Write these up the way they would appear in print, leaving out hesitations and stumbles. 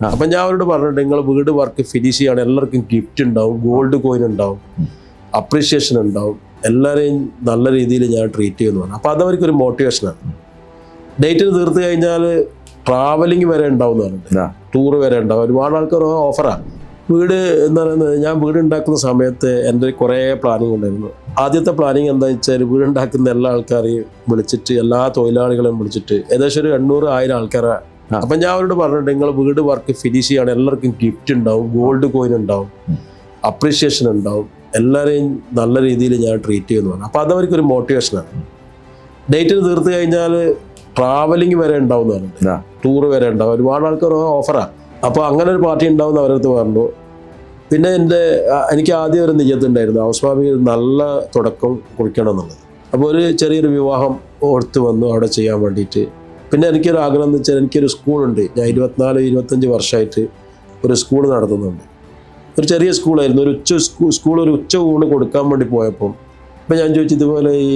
അപ്പൊ ഞാൻ അവരോട് പറഞ്ഞിട്ടുണ്ട്, നിങ്ങൾ വീട് വർക്ക് ഫിനിഷ് ചെയ്യാണ്, എല്ലാവർക്കും ഗിഫ്റ്റ് ഉണ്ടാവും, ഗോൾഡ് കോയിൻ ഉണ്ടാവും, അപ്രീഷിയേഷൻ ഉണ്ടാവും, എല്ലാവരെയും നല്ല രീതിയിൽ ഞാൻ ട്രീറ്റ് ചെയ്യുന്നു പറഞ്ഞു. അപ്പോൾ അതവർക്കൊരു മോട്ടിവേഷനാണ്. ഡേറ്റിന് തീർത്ത് കഴിഞ്ഞാൽ ട്രാവലിംഗ് വരെ ഉണ്ടാവും എന്ന് പറഞ്ഞിട്ട്, ടൂറ് വരെ ഉണ്ടാവും. ഒരുപാട് ആൾക്കാർ ഓഫറാണ്. വീട് എന്ന് പറയുന്നത്, ഞാൻ വീട് ഉണ്ടാക്കുന്ന സമയത്ത് എൻ്റെ കുറേ പ്ലാനിങ് ഉണ്ടായിരുന്നു. ആദ്യത്തെ പ്ലാനിങ് എന്താ വെച്ചാൽ, വീടുണ്ടാക്കുന്ന എല്ലാ ആൾക്കാരെയും വിളിച്ചിട്ട്, എല്ലാ തൊഴിലാളികളെയും വിളിച്ചിട്ട് ഏകദേശം ഒരു 800-1000 ആൾക്കാരെ. അപ്പം ഞാൻ അവരോട് പറഞ്ഞിട്ടുണ്ട്, നിങ്ങൾ വീട് വർക്ക് ഫിനിഷ് ചെയ്യാണ്, എല്ലാവർക്കും ഗിഫ്റ്റ് ഉണ്ടാവും, ഗോൾഡ് കോയിൻ ഉണ്ടാവും, അപ്രീഷിയേഷൻ ഉണ്ടാവും, എല്ലാവരെയും നല്ല രീതിയിൽ ഞാൻ ട്രീറ്റ് ചെയ്യുന്നു പറഞ്ഞു. അപ്പോൾ അതവർക്കൊരു മോട്ടിവേഷനാണ്. ഡേറ്റിന് തീർത്ത് കഴിഞ്ഞാൽ ട്രാവലിംഗ് വരെ ഉണ്ടാവും എന്ന് പറഞ്ഞിട്ട്, ടൂറ് വരെ ഉണ്ടാവും. ഒരുപാട് ആൾക്കാർ ഓഫറാണ്. അപ്പോൾ അങ്ങനെ ഒരു പാർട്ടി ഉണ്ടാവും അവരടുത്ത് പറഞ്ഞു. പിന്നെ എനിക്ക് ആദ്യം ഒരു നിയത്തുണ്ടായിരുന്നു, ഹൗസ് വാമിങ് നല്ല തുടക്കം കുറിക്കണം എന്നുള്ളത്. അപ്പോൾ ഒരു ചെറിയൊരു വിവാഹം ഓർത്ത് വന്നു അവിടെ ചെയ്യാൻ വേണ്ടിയിട്ട്. പിന്നെ എനിക്കൊരു ആഗ്രഹം എന്ന് വെച്ചാൽ, എനിക്കൊരു സ്കൂളുണ്ട്. ഞാൻ 24-25 വർഷമായിട്ട് ഒരു സ്കൂൾ നടത്തുന്നുണ്ട്. ഒരു ചെറിയ സ്കൂളായിരുന്നു. ഒരു സ്കൂൾ ഒരു ഉച്ച ഊണ് കൊടുക്കാൻ വേണ്ടി പോയപ്പം ഇപ്പം ഞാൻ ചോദിച്ചു, ഇതുപോലെ ഈ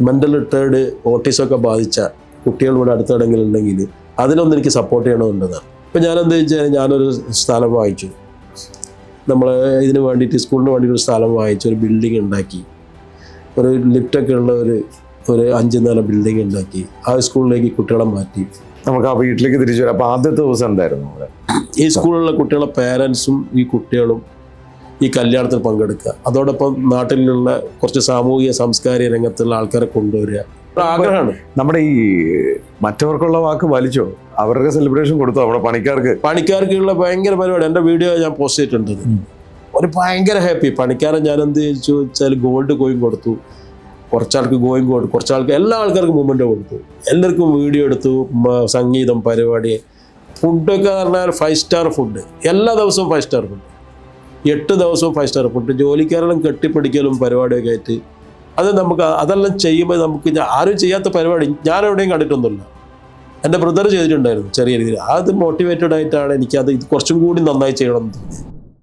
മെൻ്റൽ റിട്ടേർഡ് ഓട്ടിസമൊക്കെ ബാധിച്ച കുട്ടികൾ ഇവിടെ അടുത്തെവിടെയെങ്കിലും ഉണ്ടെങ്കിൽ അതിനൊന്നും എനിക്ക് സപ്പോർട്ട് ചെയ്യണമെന്നുണ്ടെന്നാണ്. അപ്പം ഞാനെന്താ വെച്ചാൽ, ഞാനൊരു സ്ഥലം വാങ്ങിച്ചു. നമ്മൾ ഇതിന് വേണ്ടിയിട്ട്, സ്കൂളിന് വേണ്ടിയിട്ട് ഒരു സ്ഥലം വാങ്ങിച്ചു, ഒരു ബിൽഡിംഗ് ഉണ്ടാക്കി, ഒരു ലിഫ്റ്റൊക്കെ ഉള്ള ഒരു 5 നില ബിൽഡിംഗ് ഉണ്ടാക്കി ആ സ്കൂളിലേക്ക് കുട്ടികളെ മാറ്റി. നമുക്ക് ആ വീട്ടിലേക്ക് തിരിച്ചു വരാം. അപ്പോൾ ആദ്യത്തെ ദിവസം എന്തായിരുന്നു ഈ സ്കൂളിലുള്ള കുട്ടികളെ പേരൻസും ഈ കുട്ടികളും ഈ കല്യാണത്തിൽ പങ്കെടുക്കുക, അതോടൊപ്പം നാട്ടിലുള്ള കുറച്ച് സാമൂഹിക സാംസ്കാരിക രംഗത്തുള്ള ആൾക്കാരെ കൊണ്ടുവരിക ആഗ്രഹമാണ്. നമ്മുടെ ഈ മറ്റവർക്കുള്ള വാക്ക് വലിച്ചോ, അവർക്ക് സെലിബ്രേഷൻ കൊടുത്തോ? അവിടെ പണിക്കാർക്കുള്ള ഭയങ്കര പരിപാടി. എൻ്റെ വീഡിയോ ഞാൻ പോസ്റ്റ് ചെയ്തിട്ടുണ്ട്. ഒരു ഭയങ്കര ഹാപ്പി. പണിക്കാരൻ ഞാൻ എന്ത് ചോദിച്ചാൽ ഗോൾഡ് കോയിൻ കൊടുത്തു, കുറച്ചാൾക്ക് കോയിൻ കൊടുത്തു, കുറച്ചാൾക്ക് എല്ലാ ആൾക്കാർക്കും മൂവ്മെൻ്റ് കൊടുത്തു, എല്ലാവർക്കും വീഡിയോ എടുത്തു, സംഗീതം, പരിപാടി, ഫുഡൊക്കെ പറഞ്ഞാൽ 5 സ്റ്റാർ ഫുഡ്. എല്ലാ ദിവസവും 5 സ്റ്റാർ ഫുഡ്, 8 ദിവസവും 5 സ്റ്റാർ ഫുഡ്. ജോലിക്കാരെല്ലാം കെട്ടിപ്പിടിക്കലും പരിപാടിയൊക്കെ ആയിട്ട് അതെല്ലാം ചെയ്യുമ്പോൾ നമുക്ക് ആരും ചെയ്യാത്ത പരിപാടി ഞാൻ എവിടെയും കണ്ടിട്ടൊന്നുമില്ല. എൻ്റെ ബ്രദർ ചെയ്തിട്ടുണ്ടായിരുന്നു ചെറിയ രീതിയിൽ. അത് മോട്ടിവേറ്റഡ് ആയിട്ടാണ് എനിക്കത് കുറച്ചും കൂടി നന്നായി ചെയ്യണം എന്ന് തോന്നി.